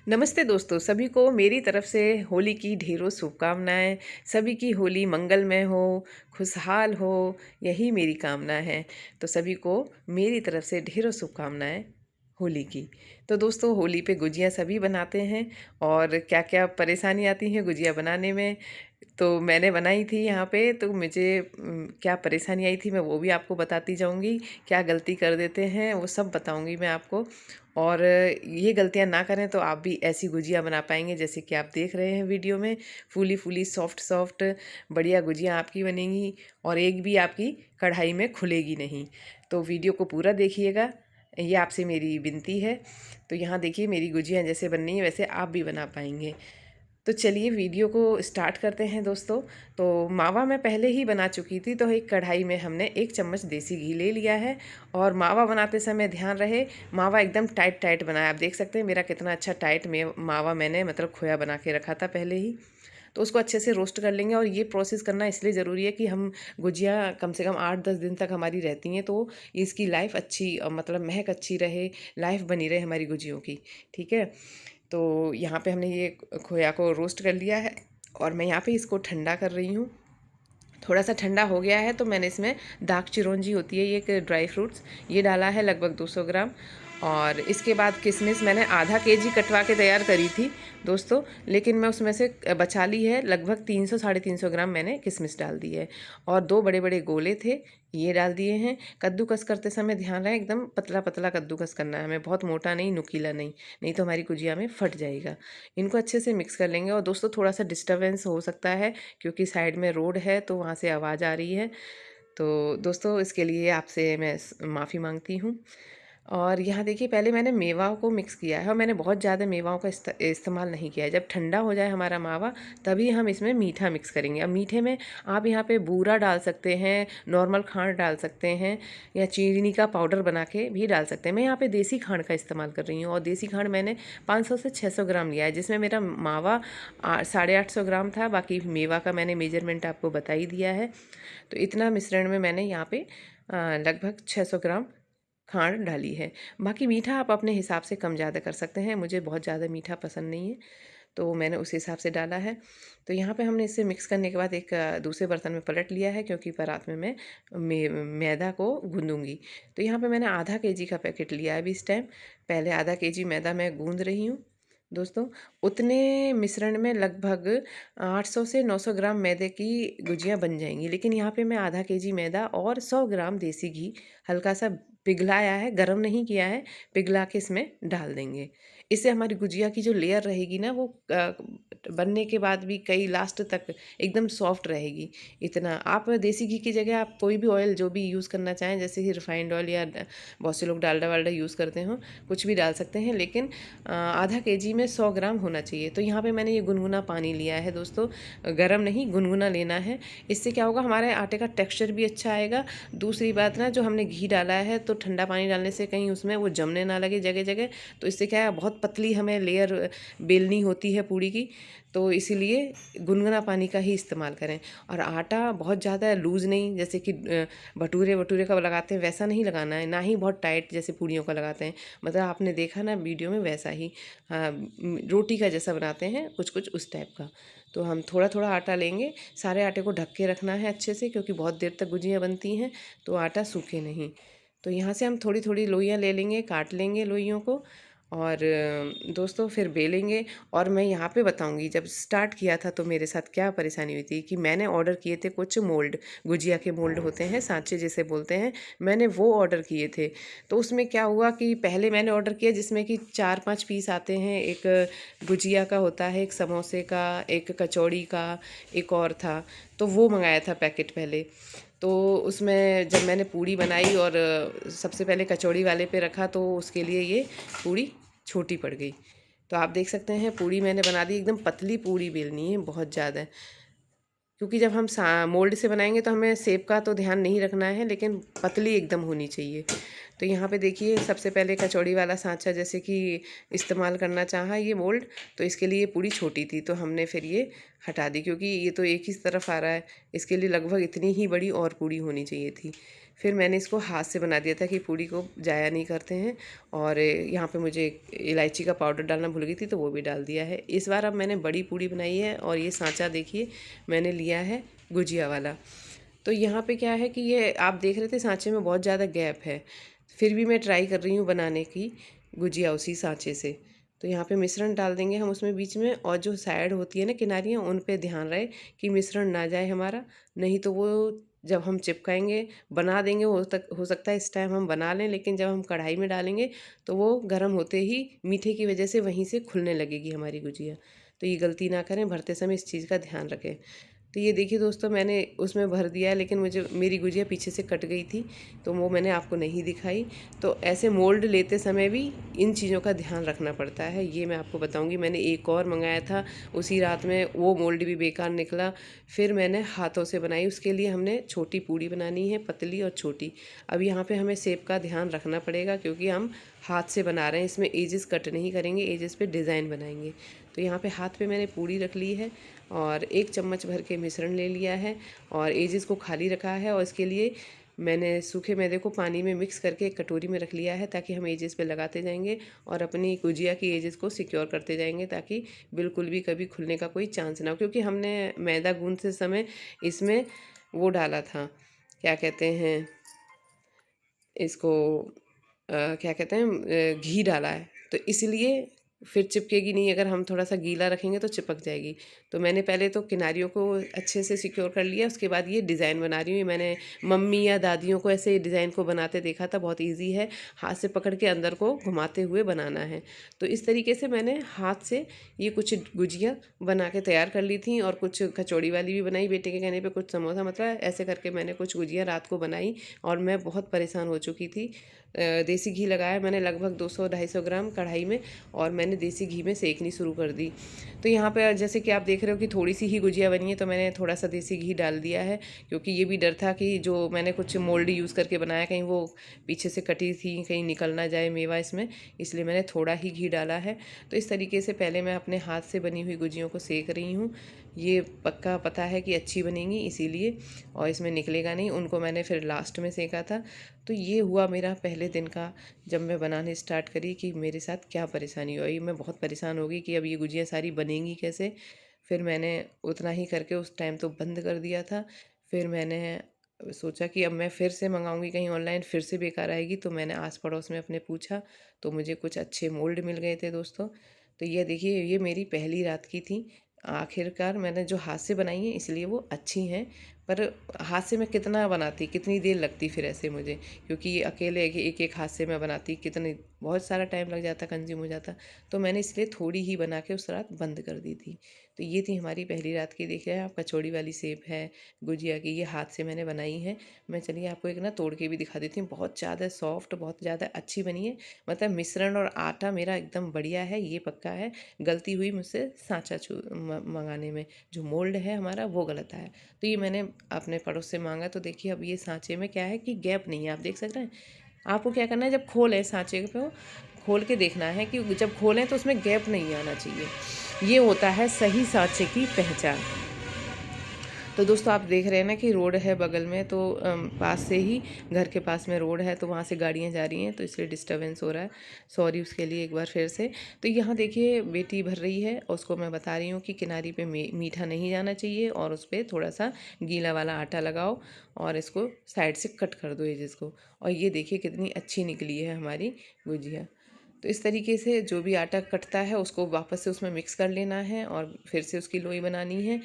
नमस्ते दोस्तों, सभी को मेरी तरफ से होली की ढेरों शुभकामनाएं। सभी की होली मंगलमय हो, खुशहाल हो, यही मेरी कामना है। तो सभी को मेरी तरफ से ढेरों शुभकामनाएं होली की। तो दोस्तों, होली पे गुजिया सभी बनाते हैं और क्या क्या परेशानी आती है गुजिया बनाने में, तो मैंने बनाई थी यहाँ पे। तो मुझे क्या परेशानी आई थी मैं वो भी आपको बताती जाऊँगी। क्या गलती कर देते हैं वो सब बताऊँगी मैं आपको। और ये गलतियाँ ना करें तो आप भी ऐसी गुजिया बना पाएंगे जैसे कि आप देख रहे हैं वीडियो में। फूली फूली सॉफ्ट सॉफ्ट बढ़िया गुजिया आपकी बनेंगी और एक भी आपकी कढ़ाई में खुलेगी नहीं। तो वीडियो को पूरा देखिएगा, ये आपसे मेरी विनती है। तो यहाँ देखिए मेरी गुजिया जैसे बननी है वैसे आप भी बना पाएंगे। तो चलिए वीडियो को स्टार्ट करते हैं दोस्तों। तो मावा मैं पहले ही बना चुकी थी, तो एक कढ़ाई में हमने 1 चम्मच देसी घी ले लिया है। और मावा बनाते समय ध्यान रहे मावा एकदम टाइट टाइट बनाया। आप देख सकते हैं मेरा कितना अच्छा टाइट में मावा मैंने मतलब खोया बना के रखा था पहले ही। तो उसको अच्छे से रोस्ट कर लेंगे। और ये प्रोसेस करना इसलिए ज़रूरी है कि हम गुजिया कम से कम 8-10 दिन तक हमारी रहती हैं, तो इसकी लाइफ अच्छी मतलब महक अच्छी रहे, लाइफ बनी रहे हमारी गुजियों की। ठीक है। तो यहाँ पे हमने ये खोया को रोस्ट कर लिया है और मैं यहाँ पे इसको ठंडा कर रही हूँ। थोड़ा सा ठंडा हो गया है तो मैंने इसमें दाक चिरौंजी होती है, ये एक ड्राई फ्रूट्स, ये डाला है लगभग 200 ग्राम। और इसके बाद किशमिश मैंने आधा केजी कटवा के तैयार करी थी दोस्तों, लेकिन मैं उसमें से बचा ली है लगभग 300-350 ग्राम मैंने किशमिश डाल दी है। और 2 बड़े बड़े गोले थे, ये डाल दिए हैं। कद्दूकस करते समय ध्यान रहे एकदम पतला पतला कद्दूकस करना है हमें, बहुत मोटा नहीं, नुकीला नहीं, नहीं तो हमारी गुजिया में फट जाएगा। इनको अच्छे से मिक्स कर लेंगे। और दोस्तों थोड़ा सा डिस्टर्बेंस हो सकता है क्योंकि साइड में रोड है तो वहाँ से आवाज़ आ रही है। तो दोस्तों इसके लिए आपसे मैं माफ़ी मांगती हूँ। और यहाँ देखिए पहले मैंने मेवाओं को मिक्स किया है और मैंने बहुत ज़्यादा मेवाओं का इस्तेमाल नहीं किया है। जब ठंडा हो जाए हमारा मावा तभी हम इसमें मीठा मिक्स करेंगे। अब मीठे में आप यहाँ पे बूरा डाल सकते हैं, नॉर्मल खांड डाल सकते हैं, या चीनी का पाउडर बना के भी डाल सकते हैं। मैं यहाँ पे देसी खांड का इस्तेमाल कर रही हूँ और देसी खांड मैंने 500 से 600 ग्राम लिया है, जिसमें मेरा मावा 850 ग्राम था। बाकी मेवा का मैंने मेजरमेंट आपको बता ही दिया है। तो इतना मिश्रण में मैंने यहाँ पे लगभग 600 ग्राम खांड डाली है। बाकी मीठा आप अपने हिसाब से कम ज़्यादा कर सकते हैं, मुझे बहुत ज़्यादा मीठा पसंद नहीं है तो मैंने उस हिसाब से डाला है। तो यहाँ पे हमने इसे मिक्स करने के बाद एक दूसरे बर्तन में पलट लिया है क्योंकि परात में मैं मैदा को गूंदूंगी। तो यहाँ पे मैंने आधा केजी का पैकेट लिया है अभी इस टाइम। पहले आधा केजी मैदा मैं गूंद रही हूँ दोस्तों। उतने मिश्रण में लगभग 800 से 900 ग्राम मैदे की गुजियाँ बन जाएंगी। लेकिन यहाँ पे मैं आधा केजी मैदा और 100 ग्राम देसी घी हल्का सा पिघलाया है, गरम नहीं किया है, पिघला के इसमें डाल देंगे। इससे हमारी गुजिया की जो लेयर रहेगी ना वो बनने के बाद भी कई लास्ट तक एकदम सॉफ्ट रहेगी। इतना आप देसी घी की जगह आप कोई भी ऑयल जो भी यूज़ करना चाहें, जैसे कि रिफाइंड ऑयल या बहुत से लोग डालडा वालडा यूज़ करते हो, कुछ भी डाल सकते हैं। लेकिन आधा केजी में 100 ग्राम होना चाहिए। तो यहाँ पे मैंने ये गुनगुना पानी लिया है दोस्तों, गरम नहीं गुनगुना लेना है। इससे क्या होगा हमारे आटे का टेक्सचर भी अच्छा आएगा। दूसरी बात ना, जो हमने घी डाला है तो ठंडा पानी डालने से कहीं उसमें वो जमने ना लगे जगह जगह। तो इससे क्या है बहुत पतली हमें लेयर बेलनी होती है पूड़ी की, तो इसीलिए गुनगुना पानी का ही इस्तेमाल करें। और आटा बहुत ज़्यादा लूज़ नहीं, जैसे कि भटूरे वटूरे का लगाते हैं वैसा नहीं लगाना है, ना ही बहुत टाइट जैसे पूड़ियों का लगाते हैं। मतलब आपने देखा ना वीडियो में वैसा ही, हाँ, रोटी का जैसा बनाते हैं कुछ कुछ उस टाइप का। तो हम थोड़ा थोड़ा आटा लेंगे, सारे आटे को ढक के रखना है अच्छे से क्योंकि बहुत देर तक गुजियाँ बनती हैं तो आटा सूखे नहीं। तो यहाँ से हम थोड़ी थोड़ी लोइयाँ ले लेंगे, काट लेंगे लोइयों को और दोस्तों फिर बेलेंगे। और मैं यहाँ पे बताऊँगी जब स्टार्ट किया था तो मेरे साथ क्या परेशानी हुई थी कि मैंने ऑर्डर किए थे कुछ मोल्ड, गुजिया के मोल्ड होते हैं, सांचे जिसे बोलते हैं, मैंने वो ऑर्डर किए थे। तो उसमें क्या हुआ कि पहले मैंने ऑर्डर किया जिसमें कि 4-5 पीस आते हैं, एक गुजिया का होता है, एक समोसे का, एक कचौड़ी का, एक और था, तो वो मंगाया था पैकेट पहले। तो उसमें जब मैंने पूड़ी बनाई और सबसे पहले कचौड़ी वाले पे रखा तो उसके लिए ये पूड़ी छोटी पड़ गई। तो आप देख सकते हैं पूड़ी मैंने बना दी, एकदम पतली पूड़ी बेलनी है बहुत ज़्यादा, क्योंकि जब हम मोल्ड से बनाएंगे तो हमें शेप का तो ध्यान नहीं रखना है लेकिन पतली एकदम होनी चाहिए। तो यहाँ पे देखिए सबसे पहले कचौड़ी वाला सांचा जैसे कि इस्तेमाल करना चाहा ये मोल्ड, तो इसके लिए पूड़ी छोटी थी तो हमने फिर ये हटा दी क्योंकि ये तो एक ही तरफ आ रहा है, इसके लिए लगभग इतनी ही बड़ी और पूड़ी होनी चाहिए थी। फिर मैंने इसको हाथ से बना दिया था कि पूड़ी को जाया नहीं करते हैं। और यहाँ पे मुझे इलायची का पाउडर डालना भूल गई थी तो वो भी डाल दिया है। इस बार अब मैंने बड़ी पूड़ी बनाई है और ये सांचा देखिए मैंने लिया है गुजिया वाला। तो यहाँ पे क्या है कि ये आप देख रहे थे सांचे में बहुत ज़्यादा गैप है, फिर भी मैं ट्राई कर रही हूँ बनाने की गुजिया उसी सांचे से। तो यहाँ पे मिश्रण डाल देंगे हम उसमें बीच में, और जो साइड होती है ना किनारियाँ, उन पे ध्यान रहे कि मिश्रण ना जाए हमारा, नहीं तो वो जब हम चिपकाएंगे बना देंगे, हो सकता है इस टाइम हम बना लें, लेकिन जब हम कढ़ाई में डालेंगे तो वो गर्म होते ही मीठे की वजह से वहीं से खुलने लगेगी हमारी गुजिया। तो ये गलती ना करें, भरते समय इस चीज़ का ध्यान रखें। तो ये देखिए दोस्तों, मैंने उसमें भर दिया है, लेकिन मुझे मेरी गुजिया पीछे से कट गई थी तो वो मैंने आपको नहीं दिखाई। तो ऐसे मोल्ड लेते समय भी इन चीज़ों का ध्यान रखना पड़ता है, ये मैं आपको बताऊंगी। मैंने एक और मंगाया था उसी रात में, वो मोल्ड भी बेकार निकला। फिर मैंने हाथों से बनाई, उसके लिए हमने छोटी पूड़ी बनानी है, पतली और छोटी। अब यहाँ पे हमें शेप का ध्यान रखना पड़ेगा क्योंकि हम हाथ से बना रहे हैं, इसमें एजेस कट नहीं करेंगे, एजेस पे डिज़ाइन बनाएंगे। तो यहाँ पे हाथ पे मैंने पूड़ी रख ली है और 1 चम्मच भर के मिश्रण ले लिया है और एजेस को खाली रखा है। और इसके लिए मैंने सूखे मैदे को पानी में मिक्स करके एक कटोरी में रख लिया है ताकि हम एजेस पे लगाते जाएंगे और अपनी गुजिया की एजेस को सिक्योर करते जाएंगे, ताकि बिल्कुल भी कभी खुलने का कोई चांस ना हो। क्योंकि हमने मैदा गूंथते समय इसमें वो डाला था, क्या कहते हैं इसको, क्या कहते हैं, घी डाला है, तो इसलिए फिर चिपकेगी नहीं। अगर हम थोड़ा सा गीला रखेंगे तो चिपक जाएगी। तो मैंने पहले तो किनारियों को अच्छे से सिक्योर कर लिया, उसके बाद ये डिज़ाइन बना रही हूँ। मैंने मम्मी या दादियों को ऐसे डिज़ाइन को बनाते देखा था, बहुत इजी है, हाथ से पकड़ के अंदर को घुमाते हुए बनाना है। तो इस तरीके से मैंने हाथ से ये कुछ गुजिया बना के तैयार कर ली थी और कुछ कचौड़ी वाली भी बनाई बेटे के कहने पे, कुछ समोसा, मतलब ऐसे करके मैंने कुछ गुजिया रात को बनाई। और मैं बहुत परेशान हो चुकी थी। देसी घी लगाया मैंने लगभग 200-250 ग्राम कढ़ाई में, और मैंने देसी घी में सेकनी शुरू कर दी। तो यहाँ पे जैसे कि आप देख रहे हो कि थोड़ी सी ही गुजिया बनी है, तो मैंने थोड़ा सा देसी घी डाल दिया है, क्योंकि ये भी डर था कि जो मैंने कुछ मोल्ड यूज़ करके बनाया कहीं वो पीछे से कटी थी, कहीं निकल ना जाए मेवा इसमें, इसलिए मैंने थोड़ा ही घी डाला है। तो इस तरीके से पहले मैं अपने हाथ से बनी हुई गुजियों को सेक रही हूँ। ये पक्का पता है कि अच्छी बनेंगी इसीलिए, और इसमें निकलेगा नहीं, उनको मैंने फिर लास्ट में सेका था। तो ये हुआ मेरा पहले दिन का, जब मैं बनाने स्टार्ट करी कि मेरे साथ क्या परेशानी हुई। मैं बहुत परेशान हो गई कि अब ये गुजिया सारी बनेंगी कैसे। फिर मैंने उतना ही करके उस टाइम तो बंद कर दिया था। फिर मैंने सोचा कि अब मैं फिर से मंगाऊंगी कहीं ऑनलाइन, फिर से बेकार आएगी। तो मैंने आस पड़ोस में अपने पूछा तो मुझे कुछ अच्छे मोल्ड मिल गए थे दोस्तों। तो ये देखिए, ये मेरी पहली रात की थी। आखिरकार मैंने जो हाथ से बनाई है इसलिए वो अच्छी हैं, पर हाथ से मैं कितना बनाती, कितनी देर लगती फिर ऐसे मुझे, क्योंकि ये अकेले एक एक हाथ से मैं बनाती, कितनी बहुत सारा टाइम लग जाता, कंज्यूम हो जाता। तो मैंने इसलिए थोड़ी ही बना के उस रात बंद कर दी थी। तो ये थी हमारी पहली रात की। देख रहे हैं आप, कचौड़ी वाली सेब है गुजिया की, ये हाथ से मैंने बनाई है। मैं चलिए आपको एक ना तोड़ के भी दिखा देती हूँ। बहुत ज़्यादा सॉफ्ट, बहुत ज़्यादा अच्छी बनी है। मतलब मिश्रण और आटा मेरा एकदम बढ़िया है, ये पक्का है। गलती हुई मुझसे सांचा मंगाने में, जो मोल्ड है हमारा वो गलत आया। तो ये मैंने अपने पड़ोस से मांगा। तो देखिए अब ये सांचे में क्या है कि गैप नहीं है, आप देख सकते हैं। आपको क्या करना है, जब खोलें सांचे को खोल के देखना है कि जब खोलें तो उसमें गैप नहीं आना चाहिए। ये होता है सही सांचे की पहचान। तो दोस्तों आप देख रहे हैं ना कि रोड है बगल में, तो पास से ही घर के पास में रोड है, तो वहाँ से गाड़ियाँ जा रही हैं, तो इसलिए डिस्टरबेंस हो रहा है। सॉरी उसके लिए एक बार फिर से। तो यहाँ देखिए बेटी भर रही है, उसको मैं बता रही हूँ कि किनारी पे मीठा नहीं जाना चाहिए, और उस पर थोड़ा सा गीला वाला आटा लगाओ और इसको साइड से कट कर दो एजेस को। और ये देखिए कितनी अच्छी निकली है हमारी गुजिया। तो इस तरीके से जो भी आटा कटता है उसको वापस से उसमें मिक्स कर लेना है और फिर से उसकी लोई बनानी है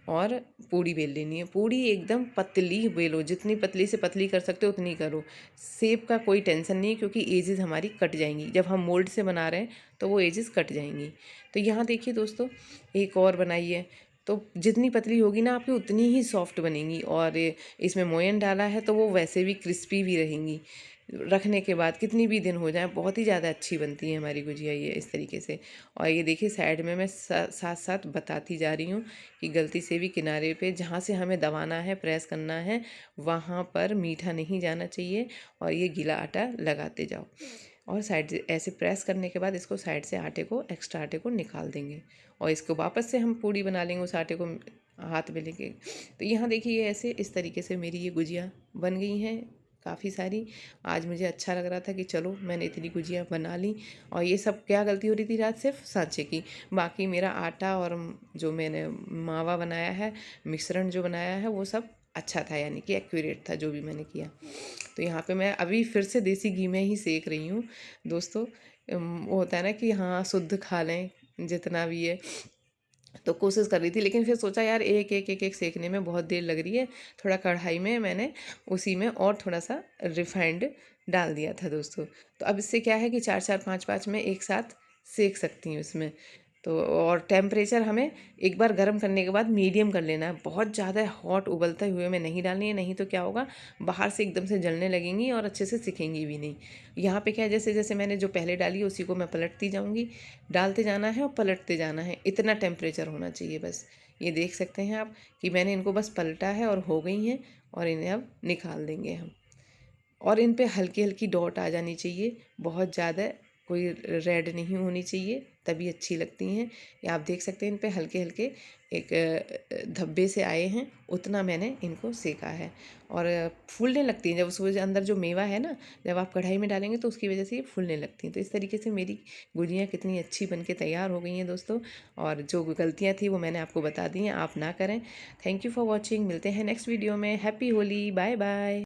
और पूड़ी बेल लेनी है। पूड़ी एकदम पतली बेलो, जितनी पतली से पतली कर सकते हो उतनी करो। शेप का कोई टेंशन नहीं है, क्योंकि एजेस हमारी कट जाएंगी जब हम मोल्ड से बना रहे हैं, तो वो एजेस कट जाएंगी। तो यहाँ देखिए दोस्तों, एक और बनाई है। तो जितनी पतली होगी ना आपकी, उतनी ही सॉफ्ट बनेंगी। और इसमें मोयन डाला है तो वो वैसे भी क्रिस्पी भी रहेंगी। रखने के बाद कितनी भी दिन हो जाए, बहुत ही ज़्यादा अच्छी बनती है हमारी गुजिया ये इस तरीके से। और ये देखिए साइड में मैं साथ साथ बताती जा रही हूँ कि गलती से भी किनारे पे जहाँ से हमें दबाना है, प्रेस करना है, वहाँ पर मीठा नहीं जाना चाहिए। और ये गीला आटा लगाते जाओ, और साइड से ऐसे प्रेस करने के बाद इसको साइड से आटे को, एक्स्ट्रा आटे को निकाल देंगे, और इसको वापस से हम पूड़ी बना लेंगे उस आटे को हाथ में लेके। तो यहाँ देखिए ये ऐसे इस तरीके से मेरी ये गुजिया बन गई हैं काफ़ी सारी। आज मुझे अच्छा लग रहा था कि चलो मैंने इतनी गुजिया बना ली। और ये सब क्या गलती हो रही थी रात, सिर्फ सांचे की। बाकी मेरा आटा और जो मैंने मावा बनाया है, मिश्रण जो बनाया है, वो सब अच्छा था, यानी कि एक्यूरेट था जो भी मैंने किया। तो यहाँ पे मैं अभी फिर से देसी घी में ही सेक रही हूँ दोस्तों। वो होता है ना कि हाँ शुद्ध खा लें जितना भी है, तो कोशिश कर रही थी, लेकिन फिर सोचा यार एक एक एक एक सेकने में बहुत देर लग रही है। थोड़ा कढ़ाई में मैंने उसी में और थोड़ा सा रिफाइंड डाल दिया था दोस्तों। तो अब इससे क्या है कि चार चार पाँच पाँच मैं एक साथ सेक सकती हूँ इसमें। तो और टेम्परेचर हमें एक बार गर्म करने के बाद मीडियम कर लेना है। बहुत ज़्यादा हॉट उबलते हुए में नहीं डालनी है, नहीं तो क्या होगा, बाहर से एकदम से जलने लगेंगी और अच्छे से सिकेंगी भी नहीं। यहाँ पे क्या है, जैसे जैसे मैंने जो पहले डाली उसी को मैं पलटती जाऊँगी। डालते जाना है और पलटते जाना है, इतना टेम्परेचर होना चाहिए बस। ये देख सकते हैं आप कि मैंने इनको बस पलटा है और हो गई हैं। और इन्हें अब निकाल देंगे हम। और इन पे हल्की हल्की डॉट आ जानी चाहिए, बहुत ज़्यादा कोई रेड नहीं होनी चाहिए, तभी अच्छी लगती हैं। ये आप देख सकते हैं इन पे हल्के हल्के एक धब्बे से आए हैं, उतना मैंने इनको सेका है। और फूलने लगती हैं जब उसके अंदर जो मेवा है ना, जब आप कढ़ाई में डालेंगे तो उसकी वजह से ये फूलने लगती हैं। तो इस तरीके से मेरी गुजियाँ कितनी अच्छी बन के तैयार हो गई हैं दोस्तों। और जो गलतियाँ थी वो मैंने आपको बता दी हैं, आप ना करें। Thank you for watching. मिलते हैं नेक्स्ट वीडियो में। Happy Holi, bye bye.